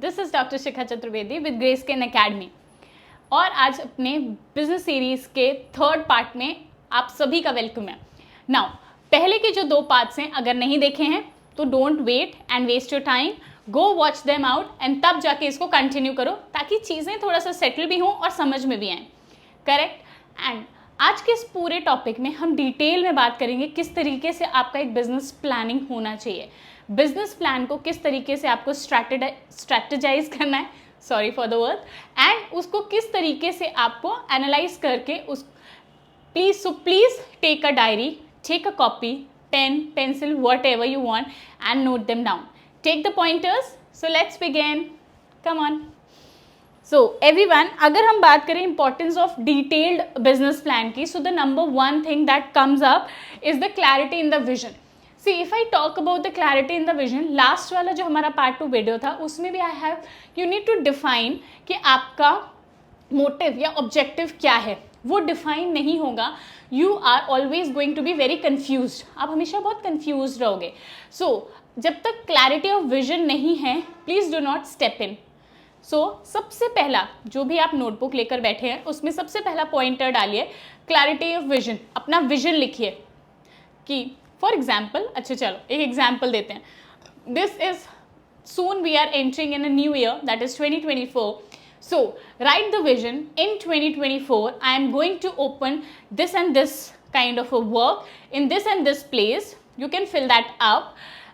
This is doctor Shikha Chaturvedi with ग्रेस्केन academy. और आज अपने बिजनेस सीरीज के थर्ड पार्ट में आप सभी का वेलकम है। नाउ पहले के जो 2 पार्ट्स हैं अगर नहीं देखे हैं तो don't wait and waste your time, go watch them out and तब जाके इसको कंटिन्यू करो ताकि चीज़ें थोड़ा सा सेटल भी हों और समझ में भी आएँ। करेक्ट। एंड आज के इस पूरे टॉपिक में हम डिटेल में बात करेंगे किस तरीके से आपका एक बिजनेस प्लानिंग होना चाहिए, बिजनेस प्लान को किस तरीके से आपको स्ट्रैटेजाइज करना है, sorry for the word, and उसको किस तरीके से आपको एनालाइज करके उस please take a diary, take a copy, pen, pencil, whatever you want and note them down, take the pointers. So let's begin, come on. So everyone, अगर हम बात करें importance of detailed business plan की, so the number 1 thing that comes up is the clarity in the vision. See if I talk about the clarity in the vision, last वाला जो हमारा part 2 video था उसमें भी you need to define कि आपका motive या objective क्या है। वो डिफाइन नहीं होगा, you are always going to be very confused, आप हमेशा बहुत कन्फ्यूज रहोगे। सो जब तक क्लैरिटी ऑफ विजन नहीं है, please do not step in. सबसे पहला जो भी आप नोटबुक लेकर बैठे हैं उसमें सबसे पहला पॉइंटर डालिए क्लैरिटी ऑफ विजन, अपना विजन लिखिए कि फॉर एग्जाम्पल, अच्छा चलो एक एग्जाम्पल देते हैं। This is soon we are entering in a new year that is 2024. So write the vision in 2024 I am going to open this and this kind of a work in this and this place. You can fill that up.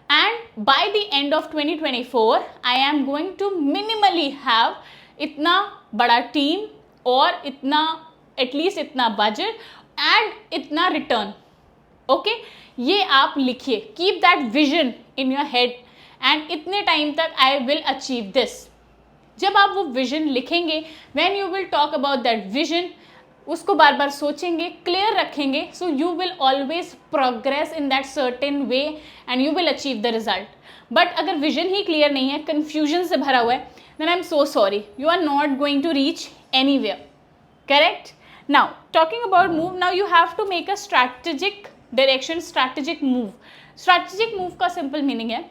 And by the end of 2024 I am going to minimally have इतना बड़ा team और इतना at least इतना budget and इतना return. Okay, ये आप लिखिए, keep that vision in your head and इतने टाइम तक आई विल अचीव दिस। जब आप वो विजन लिखेंगे, when you will talk about that vision, उसको बार बार सोचेंगे, क्लियर रखेंगे, so you will always progress in that certain way and you will achieve the result. But अगर विजन ही क्लियर नहीं है, कन्फ्यूजन से भरा हुआ है, then I am so sorry, you are not going to reach anywhere. Correct. Now talking about move, now you have to make a strategic direction, strategic move. Strategic move का simple meaning है,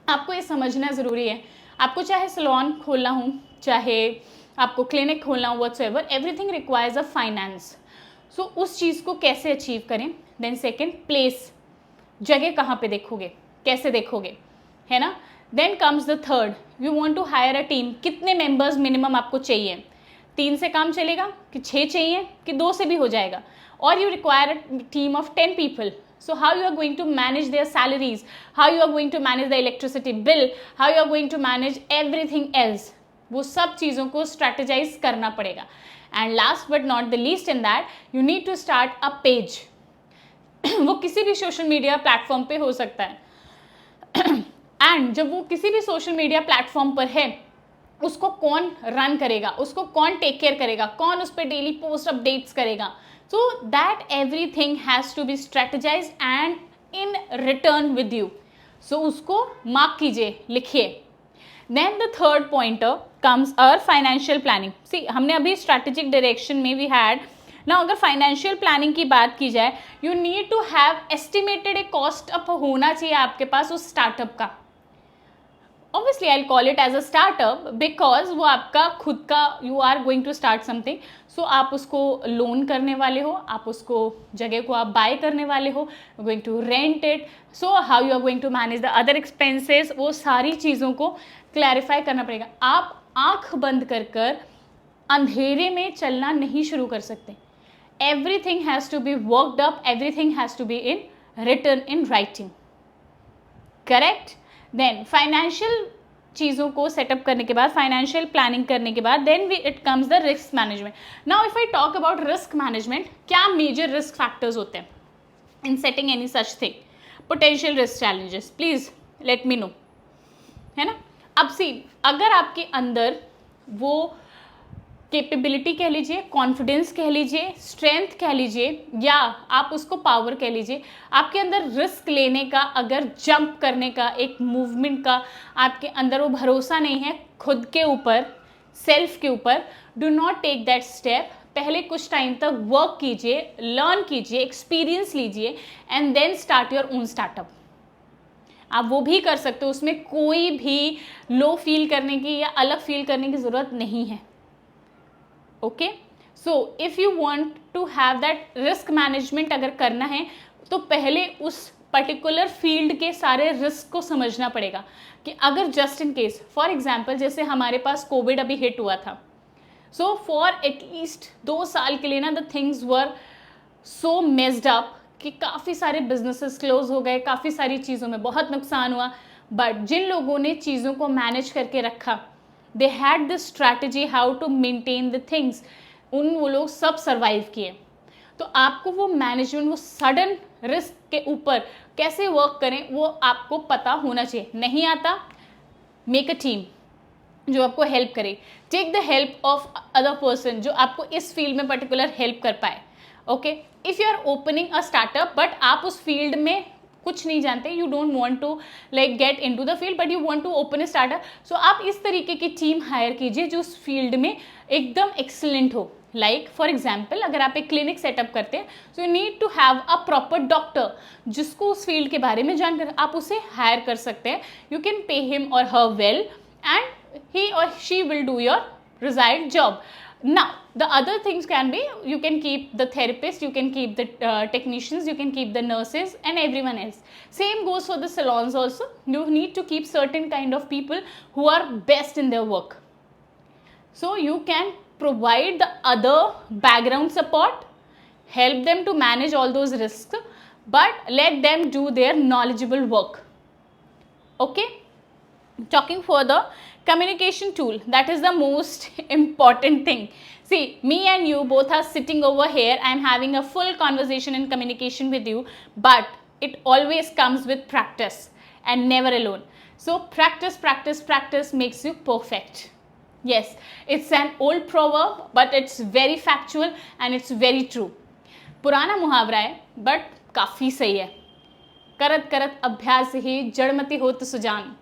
आपको ये समझना ज़रूरी है, आपको चाहे salon खोलना हो, चाहे आपको क्लिनिक खोलना हो, whatsoever, everything requires a finance. So उस चीज़ को कैसे अचीव करें। देन सेकंड, प्लेस, जगह कहाँ पे देखोगे, कैसे देखोगे, है ना। Then comes the third, you want to hire a team, कितने मेंबर्स मिनिमम आपको चाहिए, 3 से काम चलेगा कि 6 चाहिए कि 2 से भी हो जाएगा, और you require a team of 10 people. So how you are going to manage their salaries, how you are going to manage the electricity bill, how you are going to manage everything else, वो सब चीज़ों को strategize करना पड़ेगा. And last but not the least in that, you need to start a page. वो किसी भी social media platform पे हो सकता है एंड जब वो किसी भी सोशल मीडिया प्लेटफॉर्म पर है, उसको कौन रन करेगा, उसको कौन टेक केयर करेगा, कौन उस पर डेली पोस्ट अपडेट्स करेगा. So that everything has to be strategized and in return with you. So उसको मार्क कीजिए, लिखिए. Then the third pointer comes our financial planning. See, हमने अभी strategic direction में we had. Now अगर financial planning की बात की जाए, you need to have estimated a cost up होना चाहिए आपके पास उस startup का. Obviously I'll call it as a startup because वो आपका खुद का, you are going to start something. So आप उसको लोन करने वाले हो, आप उसको जगह को आप बाय करने वाले हो, going to rent it. So how you are going to manage the other expenses, वो सारी चीज़ों को क्लैरिफाई करना पड़ेगा. आप आँख बंद कर कर अंधेरे में चलना नहीं शुरू कर सकते. Everything has to be worked up, everything has to be in written in writing. Correct? Then financial चीज़ों को सेटअप करने के बाद, फाइनेंशियल प्लानिंग करने के बाद, then it comes the risk management. Now if I talk about risk management, क्या major risk factors होते हैं in setting any such thing, potential risk challenges, please let me know, है ना. अब सी, अगर आपके अंदर वो कैपेबिलिटी कह लीजिए, कॉन्फिडेंस कह लीजिए, स्ट्रेंथ कह लीजिए, या आप उसको पावर कह लीजिए, आपके अंदर रिस्क लेने का, अगर जंप करने का, एक मूवमेंट का आपके अंदर वो भरोसा नहीं है खुद के ऊपर, सेल्फ के ऊपर, do not take that step. पहले कुछ टाइम तक वर्क कीजिए, लर्न कीजिए, एक्सपीरियंस लीजिए and then start your own startup. आप वो भी कर सकते हो, उसमें कोई भी लो फील करने की या अलग फील करने की ज़रूरत नहीं है। Okay, so if you want to have that risk management अगर करना है तो पहले उस पर्टिकुलर फील्ड के सारे रिस्क को समझना पड़ेगा कि अगर just in case, for example जैसे हमारे पास कोविड अभी हिट हुआ था, सो फॉर एटलीस्ट 2 साल के लिए ना the things were so messed up कि काफ़ी सारे बिजनेसेस क्लोज हो गए, काफ़ी सारी चीज़ों में बहुत नुकसान हुआ। बट जिन लोगों ने चीज़ों को मैनेज करके रखा, they had this strategy how to maintain the things, वो लोग सब सर्वाइव किए। तो आपको वो मैनेजमेंट, वो सडन रिस्क के ऊपर कैसे वर्क करें वो आपको पता होना चाहिए। नहीं आता, मेक अ टीम जो आपको हेल्प करे, take the help of other person जो आपको इस फील्ड में पर्टिकुलर हेल्प कर पाए। Okay, if you are opening a startup but आप उस फील्ड में कुछ नहीं जानते, you don't want to like get into the field but you want to open a startup, so आप इस तरीके की टीम हायर कीजिए जो उस फील्ड में एकदम एक्सीलेंट हो। लाइक फॉर एग्जाम्पल अगर आप एक क्लिनिक सेटअप करते हैं, so you need to have a proper doctor जिसको उस फील्ड के बारे में जानकर आप उसे हायर कर सकते हैं। You can pay him or her well and he or she will do your desired job. Now the other things can be, you can keep the therapist, you can keep the technicians, you can keep the nurses and everyone else. Same goes for the salons also. You need to keep certain kind of people who are best in their work, so you can provide the other background support, help them to manage all those risks, but let them do their knowledgeable work. Okay, talking further, communication tool, that is the most important thing. See, me and you both are sitting over here, I am having a full conversation and communication with you, but it always comes with practice and never alone. So practice, practice, practice makes you perfect. Yes, it's an old proverb but it's very factual and it's very true. पुराना मुहावरा है but काफ़ी सही है, करत करत अभ्यास ही जड़मति होत सुजान।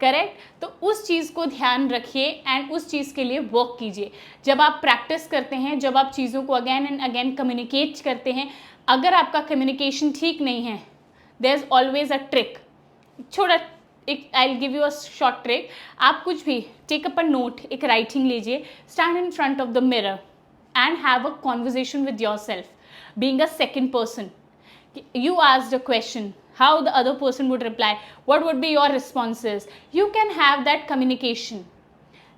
करेक्ट, तो उस चीज़ को ध्यान रखिए एंड उस चीज़ के लिए वर्क कीजिए। जब आप प्रैक्टिस करते हैं, जब आप चीज़ों को अगेन एंड अगेन कम्युनिकेट करते हैं, अगर आपका कम्युनिकेशन ठीक नहीं है, there is always a trick. छोटा एक I will give you a short trick. आप कुछ भी टेक अप अ नोट, एक राइटिंग लीजिए, stand in front of the mirror and have a conversation with your self, being a second person. You asked a question, how the other person would reply, what would be your responses. You can have that communication.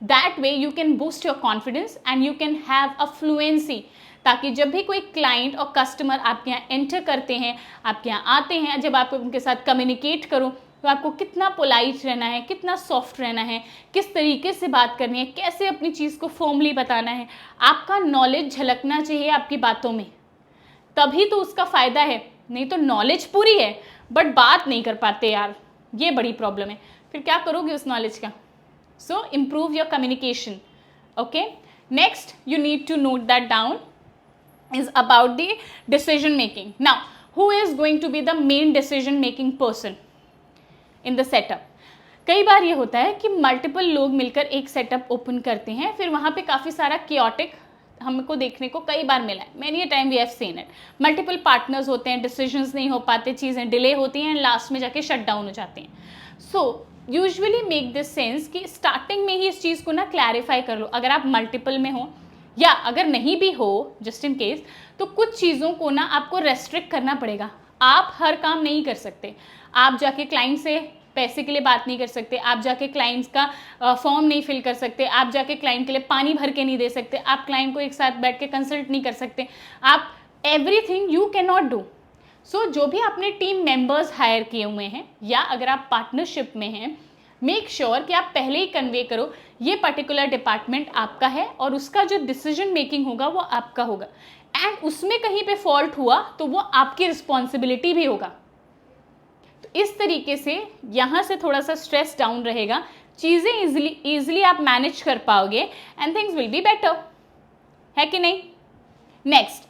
That way you can boost your confidence and you can have a fluency, ताकि जब भी कोई client और customer आपके यहाँ enter करते हैं, आपके यहाँ आते हैं, जब आप उनके साथ कम्युनिकेट करो तो आपको कितना पोलाइट रहना है, कितना सॉफ्ट रहना है, किस तरीके से बात करनी है, कैसे अपनी चीज़ को फॉर्मली बताना है। आपका नॉलेज झलकना चाहिए आपकी बातों में, तभी तो उसका फ़ायदा है। नहीं तो नॉलेज पूरी है बट बात नहीं कर पाते यार, ये बड़ी प्रॉब्लम है, फिर क्या करोगे उस नॉलेज का। So improve your communication. Okay, next you need to note that down is about the decision making. Now who is going to be the main decision making person in the setup. कई बार ये होता है कि multiple लोग मिलकर एक setup open करते हैं, फिर वहाँ पे काफ़ी सारा कियोटिक हमको देखने को कई बार मिला है। Many time we have seen it. Multiple partners होते हैं, डिसीजंस नहीं हो पाते, चीज़ें डिले होती हैं एंड लास्ट में जाके शट डाउन हो जाते हैं। So usually make this sense कि स्टार्टिंग में ही इस चीज़ को ना क्लैरिफाई कर लो। अगर आप मल्टीपल में हो या अगर नहीं भी हो, जस्ट इन केस, तो कुछ चीज़ों को ना आपको रेस्ट्रिक्ट करना पड़ेगा। आप हर काम नहीं कर सकते। आप जाके क्लाइंट से पैसे के लिए बात नहीं कर सकते, आप जाके क्लाइंट्स का फॉर्म नहीं फिल कर सकते, आप जाके क्लाइंट के लिए पानी भर के नहीं दे सकते, आप क्लाइंट को एक साथ बैठ के कंसल्ट नहीं कर सकते, आप everything you can not do. So जो भी आपने टीम मेंबर्स हायर किए हुए हैं या अगर आप पार्टनरशिप में हैं, मेक श्योर कि आप पहले ही कन्वे करो ये पर्टिकुलर डिपार्टमेंट आपका है और उसका जो डिसीजन मेकिंग होगा वो आपका होगा, एंड उसमें कहीं पे फॉल्ट हुआ तो वो आपकी रिस्पॉन्सिबिलिटी भी होगा। तो इस तरीके से यहाँ से थोड़ा सा स्ट्रेस डाउन रहेगा, चीज़ें इजीली आप मैनेज कर पाओगे and things will be better, है कि नहीं। Next,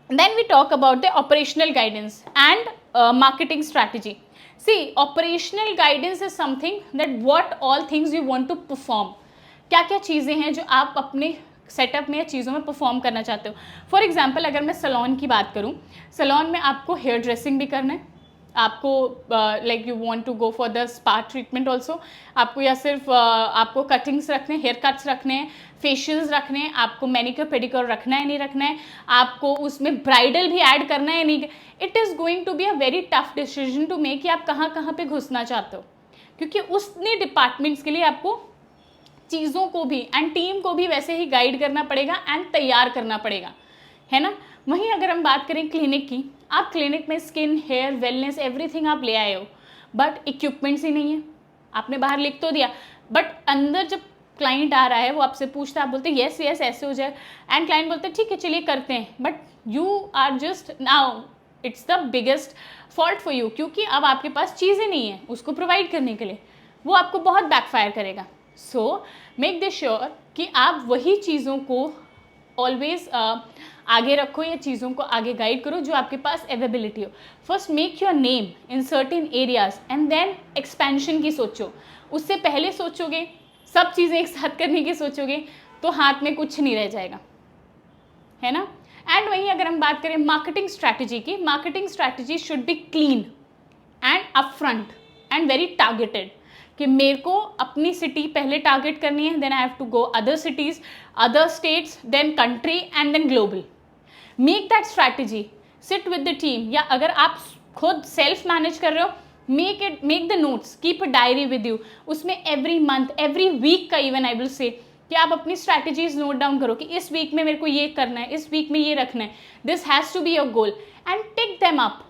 then we talk about the operational guidance and marketing strategy. See, operational guidance is something that what all things you want to perform. क्या क्या चीज़ें हैं जो आप अपने सेटअप में या चीज़ों में परफॉर्म करना चाहते हो। फॉर एग्जाम्पल अगर मैं सैलून की बात करूँ, सैलून में आपको हेयर ड्रेसिंग भी करना है, आपको like you want to go for the spa treatment also, आपको या सिर्फ आपको कटिंग्स रखने, हेयर कट्स रखने हैं, फेशियल्स रखने हैं, आपको मैनिक्योर पेडिक्योर रखना है नहीं रखना है, आपको उसमें ब्राइडल भी ऐड करना है नहीं, it is going to be a very tough decision to make कि आप कहाँ कहाँ पे घुसना चाहते हो, क्योंकि उसने डिपार्टमेंट्स के लिए आपको चीज़ों को भी एंड टीम को भी वैसे ही गाइड करना पड़ेगा एंड तैयार करना पड़ेगा, है ना। वहीं अगर हम बात करें क्लिनिक की, आप क्लिनिक में स्किन, हेयर, वेलनेस, एवरीथिंग आप ले आए हो, बट इक्विपमेंट्स ही नहीं है। आपने बाहर लिख तो दिया, बट अंदर जब क्लाइंट आ रहा है वो आपसे पूछता है, आप बोलते हैं येस येस ऐसे हो जाए, एंड क्लाइंट बोलते हैं ठीक है चलिए करते हैं, but you are just now it's the biggest fault for you, क्योंकि अब आपके पास चीज़ें नहीं है उसको प्रोवाइड करने के लिए, वो आपको बहुत बैकफायर करेगा। सो मेक दिस श्योर कि आप वही चीज़ों को ऑलवेज आगे रखो या चीज़ों को आगे गाइड करो जो आपके पास अवेलेबिलिटी हो। First make your name in certain areas and then expansion की सोचो। उससे पहले सोचोगे, सब चीज़ें एक साथ करने की सोचोगे तो हाथ में कुछ नहीं रह जाएगा, है ना। एंड वहीं अगर हम बात करें मार्केटिंग स्ट्रैटेजी की, marketing strategy should be clean and upfront and very targeted, कि मेरे को अपनी सिटी पहले टारगेट करनी है, then I have to go other cities, other states, then country and then global. Make that strategy, sit with the team, या अगर आप खुद सेल्फ मैनेज कर रहे हो, make the notes, keep a diary with you, उसमें every month, every week का even I will say कि आप अपनी स्ट्रैटेजीज नोट डाउन करो कि इस वीक में मेरे को ये करना है, इस वीक में ये रखना है, this has to be your goal and tick them up.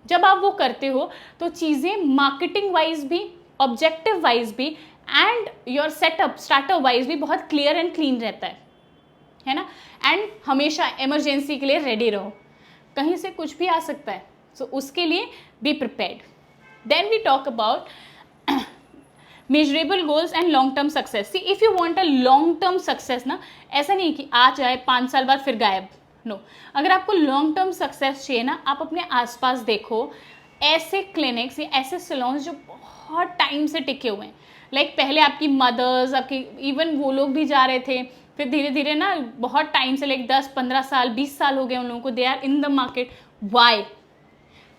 जब आप वो करते हो तो चीज़ें मार्केटिंग वाइज भी, ऑब्जेक्टिव वाइज भी and your setup startup wise भी बहुत क्लियर एंड क्लीन रहता है ना। एंड हमेशा इमरजेंसी के लिए रेडी रहो, कहीं से कुछ भी आ सकता है, सो उसके लिए be prepared. Then we talk about measurable goals and long term success. See if you want a long term success ना, ऐसा नहीं कि आ जाए 5 साल बाद फिर गायब, नो। अगर आपको लॉन्ग टर्म सक्सेस चाहिए ना, आप अपने आसपास देखो ऐसे क्लिनिक्स या ऐसे सैलून्स जो बहुत टाइम से टिके हुए हैं, लाइक पहले आपकी मदर्स, आपकी इवन वो लोग भी जा रहे थे, फिर धीरे धीरे ना बहुत टाइम से, लाइक 10-15 साल 20 साल हो गए उन लोगों को, they are in the market. Why,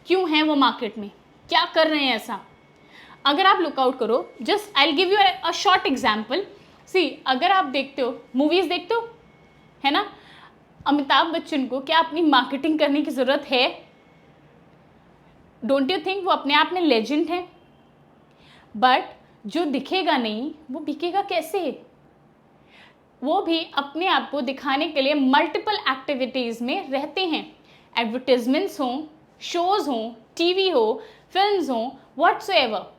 क्यों है वो मार्केट में, क्या कर रहे हैं ऐसा। अगर आप लुकआउट करो, just I will give you a short example. See, अगर आप देखते हो, मूवीज़ देखते हो, है ना, अमिताभ बच्चन को क्या अपनी मार्केटिंग करने की ज़रूरत है? डोंट यू थिंक वो अपने आप में लेजेंड है? बट जो दिखेगा नहीं वो बिकेगा कैसे? वो भी अपने आप को दिखाने के लिए मल्टीपल एक्टिविटीज़ में रहते हैं, एडवर्टीजमेंट्स हों, शोज़ हों, टीवी हो, फिल्म्स हों, व्हाट्सएवर,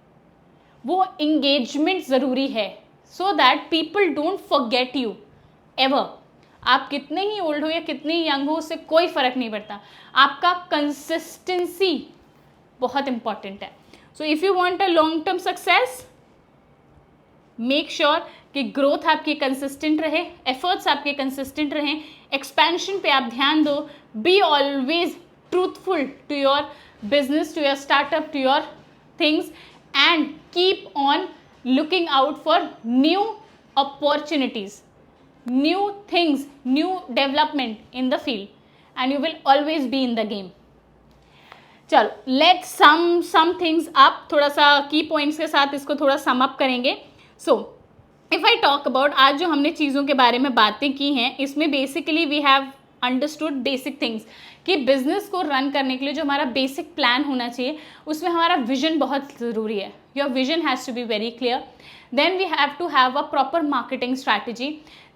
वो इंगेजमेंट ज़रूरी है so that people don't forget you ever. आप कितने ही ओल्ड हो या कितने ही यंग हो, उससे कोई फ़र्क नहीं पड़ता, आपका कंसिस्टेंसी बहुत इंपॉर्टेंट है। So if you want a long term success, make sure कि ग्रोथ आपकी कंसिस्टेंट रहे, एफर्ट्स आपके कंसिस्टेंट रहें, एक्सपेंशन पे आप ध्यान दो, be always truthful to your business, to your startup, to your things, and keep on looking out for new opportunities, new things, new development in the field, and you will always be in the game. चलो, let sum things up, थोड़ा सा की points के साथ इसको थोड़ा sum up करेंगे। So if I talk about, आज जो हमने चीज़ों के बारे में बातें की हैं, इसमें basically we have understood basic things कि बिजनेस को रन करने के लिए जो हमारा बेसिक प्लान होना चाहिए, उसमें हमारा विजन बहुत ज़रूरी है। Your vision has to be very clear. Then we have to have a proper marketing strategy.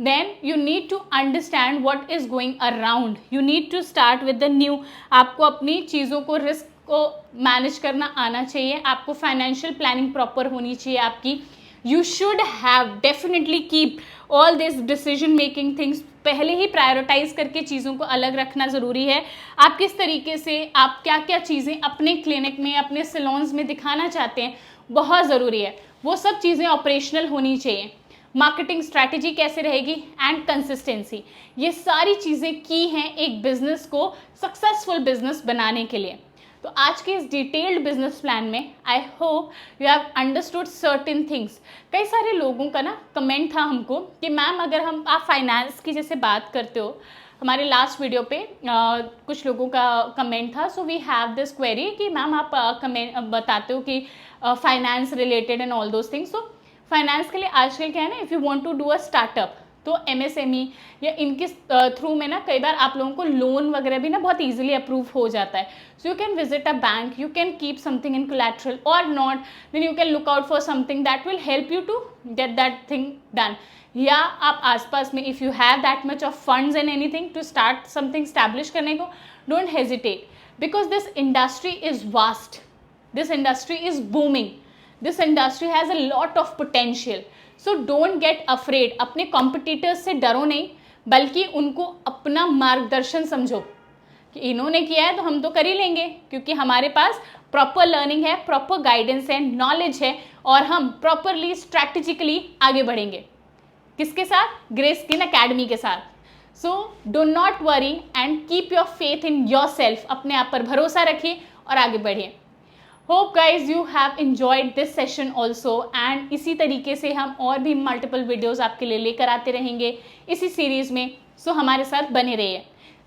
Then you need to understand what is going around. You need to start with the new. आपको अपनी चीज़ों को, risk को manage करना आना चाहिए, आपको financial planning proper होनी चाहिए आपकी। You should have definitely keep all this decision making things, पहले ही प्रायोरिटाइज करके चीज़ों को अलग रखना ज़रूरी है। आप किस तरीके से, आप क्या क्या चीज़ें अपने क्लिनिक में, अपने सैलून्स में दिखाना चाहते हैं, बहुत ज़रूरी है। वो सब चीज़ें ऑपरेशनल होनी चाहिए। मार्केटिंग स्ट्रैटेजी कैसे रहेगी एंड कंसिस्टेंसी, ये सारी चीज़ें की हैं एक बिजनेस को सक्सेसफुल बिजनेस बनाने के लिए। तो आज के इस डिटेल्ड बिजनेस प्लान में I hope you have understood certain things. कई सारे लोगों का ना कमेंट था हमको कि मैम अगर आप फाइनेंस की जैसे बात करते हो हमारे लास्ट वीडियो पे कुछ लोगों का कमेंट था, so we have this query कि मैम आप कमेंट बताते हो कि finance related and all those things. So finance के लिए आजकल क्या है ना, if you want to do a startup तो MSME या इनके थ्रू में ना कई बार आप लोगों को लोन वगैरह भी ना बहुत इजीली अप्रूव हो जाता है। So you can visit a bank, you can keep something in collateral or not, then you can look out for something that will help you to get that thing done. या आप आसपास में if you have that much of funds and anything to start something establish करने को, don't hesitate because this industry is vast, this industry is booming, this industry has a lot of potential. So don't get afraid, अपने competitors से डरो नहीं बल्कि उनको अपना मार्गदर्शन समझो कि इन्होंने किया है तो हम तो कर ही लेंगे, क्योंकि हमारे पास प्रॉपर लर्निंग है, प्रॉपर गाइडेंस है, नॉलेज है और हम प्रॉपरली स्ट्रैटेजिकली आगे बढ़ेंगे। किसके साथ? ग्रेस्किन एकेडमी के साथ। So do not worry and keep your faith in your self, अपने आप पर भरोसा रखिए और आगे बढ़िए। Hope guys you have enjoyed this session also and इसी तरीके से हम और भी मल्टीपल वीडियोज़ आपके लिए लेकर आते रहेंगे इसी सीरीज़ में। सो हमारे साथ बने रहिए,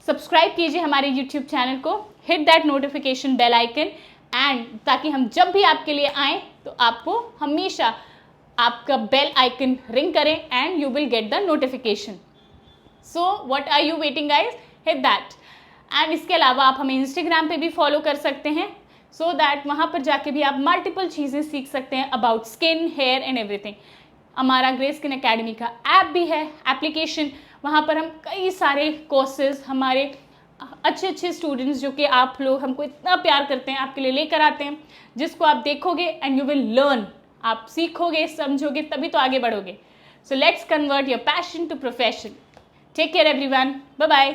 सब्सक्राइब कीजिए हमारे यूट्यूब चैनल को, hit that notification bell icon and ताकि हम जब भी आपके लिए आएँ तो आपको हमेशा आपका बेल आइकन रिंग करें and you will get the notification. So what are you waiting guys, hit that. And इसके अलावा आप हमें इंस्टाग्राम पे भी फॉलो कर सकते हैं, सो दैट वहाँ पर जाके भी आप मल्टीपल चीज़ें सीख सकते हैं about skin, hair and everything. हमारा ग्रेस्किन एकेडमी का ऐप भी है, एप्लीकेशन, वहाँ पर हम कई सारे कोर्सेज हमारे अच्छे अच्छे स्टूडेंट्स जो कि आप लोग हमको इतना प्यार करते हैं आपके लिए लेकर आते हैं, जिसको आप देखोगे एंड यू विल लर्न, आप सीखोगे, समझोगे, तभी तो आगे बढ़ोगे। So let's convert your passion to profession. Take care everyone, bye bye.